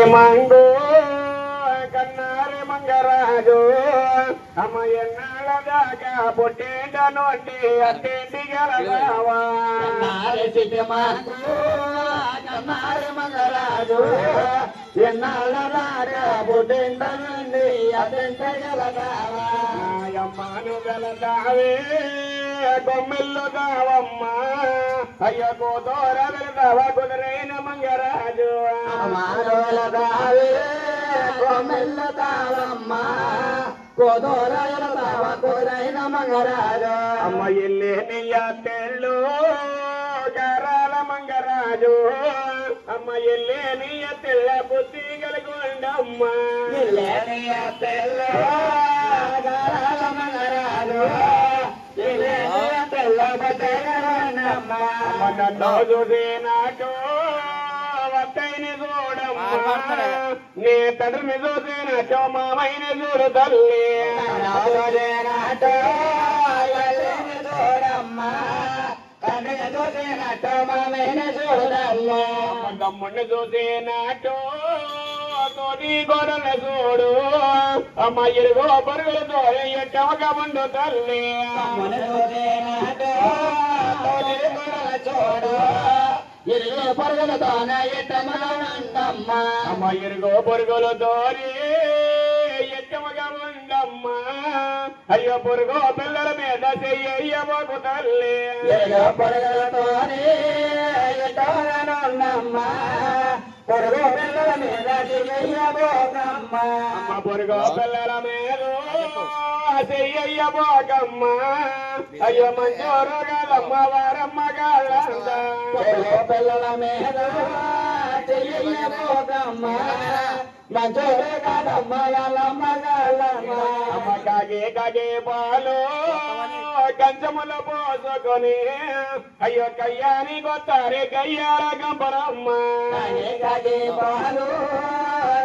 మంగో కన్నారి మంగరాజు అమ్మ ఎన్నాళ్ళ దాకా పొట్టేంట నోటి అట్టేంటి గలవా కన్నారి మంగరాజు ఎన్నాళ్ళ దాకా పొట్టేంట నుండి అట్టేంట గలవా అమ్మను గలదావే కొమ్మిల్లు దావమ్మ అయ్య కోతోర వెళదావ కుదిరైన మంగరాజు అమ్మనులదావే కొమ్మిల్లు దావమ్మ కోతోర వెళదావ కుదిరైన మంగరాజు అమ్మ ఇల్లే నియ్య తెల్లు గారాల మంగరాజు అమ్మ ఇల్లే నియ్య తెల్ల బుద్ధి కలుగుండమ్మ ఇల్లే నియ్య తెల్లు గారాల మంగరాజు చూసేనాటో వత్తైని చూడమ్మా నీ తండ్రిని చూసేనాటో మామైని చూడు తల్లి చూసేనాటో చూడమ్మా తండ్రిని చూసేనాటో మామైని చూడమ్మా తమ్ముడిని చూసేనాటో తోటి గోడలు చూడు అమ్మ ఇరుగో పరుగులతో ఎట్టవక ఉండు తల్లి చూడు ఇరుగో పరుగులతోనే ఎట్టమగండమ్మా అమ్మ ఇరుగో పరుగులతో ఎట్టమగా ఉండమ్మా అయ్యో పొరుగో పిల్లల మీద చెయ్యబోకు తల్లి ఇరుగో పరుగులతోనే ఎట్టమగానుండమ్మా పొరుగో పిల్లల మీద చెయ్యబోకమ్మ అమ్మ పొరుగో పిల్లల మీద చెయ్యబోకమ్మ అయ్యో మంచోరు కాదమ్మ వారమ్మ కాళ్ళ పొరుగో పిల్లల మీద చెయ్యబోకమ్మ మంచోరు కాదమ్మ వాళ్ళమ్మ కాళ్ళమ్మ అమ్మ కాగే పాలు కంచముల పోసుకొని అయ్యో కయ్యాని కొత్తారే కయ్యాల గంపరమ్మ పాలు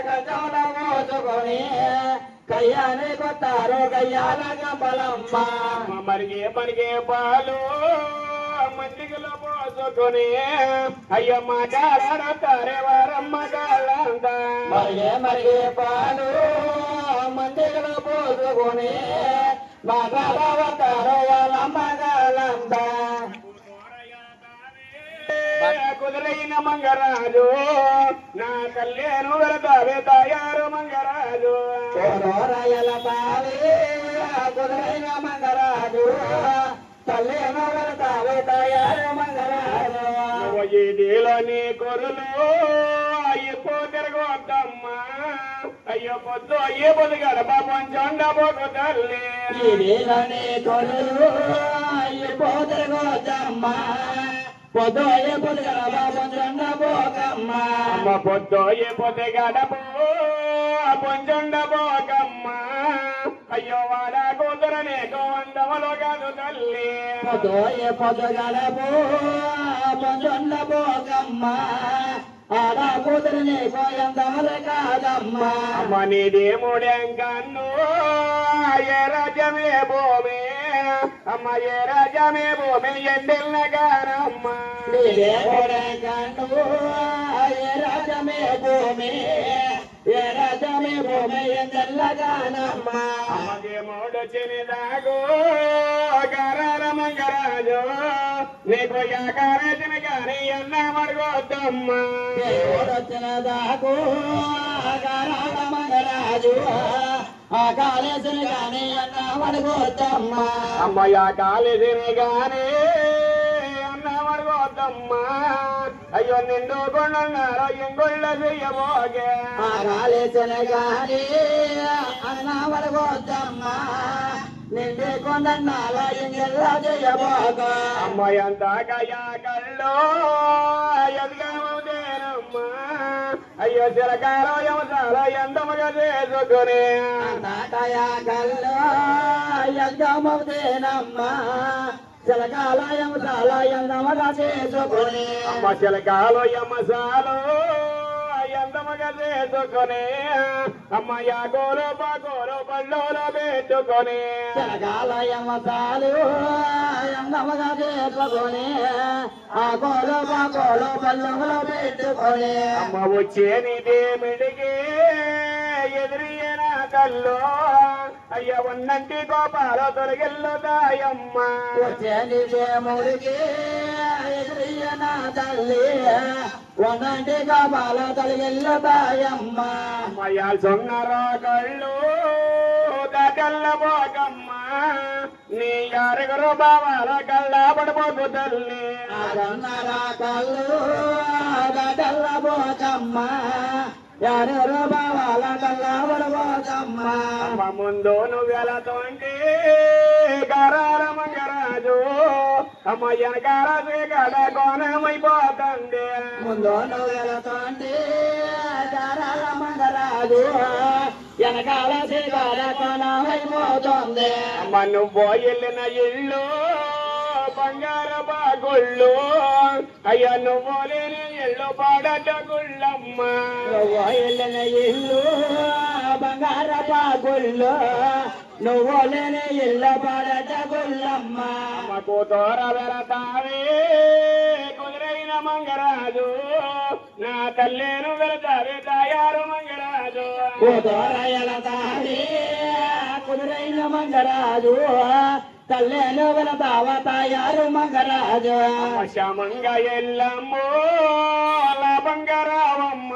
కంచముల పోసుకొని కయ్యాని కొత్తారే కయ్యాల గంపలమ్మ మరిగే పాలు మంచిగల పోసుకొని అయ్యో మాట్లాడతారే వారమ్మ కాళ్ళంతా మరిగే పాలు మంచిగల పోసుకొని కుదిరైన మంగరాజు నా కళ్యాణు వెళతావే తయారు మంగరాజు కుదిరైన మంగరాజు కళ్యాణు వెళతావే తయారు మంగరాజు ఇదిలో నీ కొరులు అయ్యో తిరగొద్దమ్మా అయ్యో పొద్దు అయ్యే పొద్దు గడప పంచండ పోకు తల్లి కొడులు అయ్యో తిరగొద్దమ్మా పొద్దు అయ్యే పొద్దు గడప పంచండ పోకమ్మ అమ్మ పొద్దు అయ్యే పొద్దు గడప పంచండ పోకమ్మ అయ్యో వాడ కూతురనే గోవందమలో కాదు తల్లి పొద్దు అయ్యే పొద్దు గడప పంచండ పోకమ్మ ఆడ కూతురిని పోయందమలే కాదమ్మా అమ్మ నీదేముడేం కన్ను ఏ రాజ్యమే భూమి అమ్మ ఏ రాజ్యమే భూమి ఎండిల్న గానమ్మ నీదేముడేం కన్ను ఏ రాజ్యమే భూమి ఏ రాజ్యమే భూమి ఎండిల్న గానమ్మ అమ్మకే మూడు చినిదాగు గారాల మంగరాజు నీకు యాకారచిన గాని అన్న మరుగొద్దమ్మ వచ్చిన దాకు గారాల మంగరాజు ఆ కాళేశ్వరి గాని అన్న మరుగొద్దమ్మ అమ్మయ్య కాళేశ్వరి గాని అన్న మరుగొద్దమ్మ అయ్యో నిండు కొండన్నారో ఇంగుళ్ళ చెయ్యబోగే ఆ కాళేశ్వరి గాని అన్న మరుగొద్దమ్మ నిండే కొండన్నాల ఇంగెల్లా చెయ్యబోగ అమ్మయంత కయా కల్లో ఎదుగవుదేనమ్మ అయ్యో చిరకాలో యమసాల ఎంతముగా చేసుకుని కయా కల్లో ఎదుగవుదేనమ్మ చిలకాల యమసాల ఎంతముగా చేసుకుని అమ్మ చిలకాలో యమసాలో ఎంతముగా తయారుగా చేసుకొని అమ్మయ్య గోలు పగోలు పళ్ళులో పెట్టుకొని జలకాలయమతాలు ఎంగమగా చేసుకొని ఆ కోలో పాకోలో పళ్ళులో పెట్టుకొని అమ్మ వచ్చేని దేమిడికి ఎదురియన కల్లో అయ్య ఉన్నంటి గోపాల తొలగిల్లుతాయమ్మ వచ్చేది దేవుడికి ఎదురయ్యన తల్లి వనంటి కాపాల తొలగిల్లుతాయమ్మ అమ్మయ్య సొన్నరా కళ్ళు దాటల్ల పోకమ్మ నీ యారుగురు బావాల కళ్ళ పడిపోకు తల్లి అదన్నరా కళ్ళు గడల్ల పోకమ్మ యారు బావాల కళ్ళబడబోకమ్మ అమ్మ ముందు నువ్వు వెళతుంటే గారాల మంగరాజు అమ్మ వెనకాల గడ కోణమైపోతుంది ముందు నువ్వు వెళుతుంటే దారాల మంగరాజు వెనకాల దిగాల కొనమైపోతుంది అమ్మ నువ్వు వెళ్ళిన ఇల్లు బంగారు బాగుళ్ళు అయ్యా నువ్వు లేని ఇల్లు పాడట గుళ్ళమ్మ నువ్వు వెళ్ళిన ఇల్లు బంగారప గుళ్ళు నువ్వు లేని ఇల్లు పాడట గుళ్ళమ్మ అమ్మ కూతుర వెళతావే కుదిరైన మంగరాజు నా తల్లేను వెళతావే తయారు మంగరాజు కూతురయ్యల తాడి కుదురైన మంగరాజు తల్లేను వెళతావ తయారు మంగరాజు శ్యామంగా ఎల్లమ్మో బంగారావమ్మ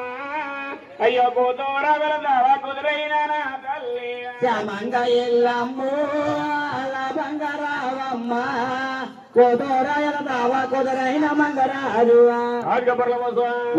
అయ్యో కూతుర వెళతావా కుదిరైన నా తల్లి శ్యామంగ ఇల్లమ్ము బంగారావమ్మ కూతురయ్యల తావ కుదురైన మంగరాజు ఆర్గ పర్లమోత్సవం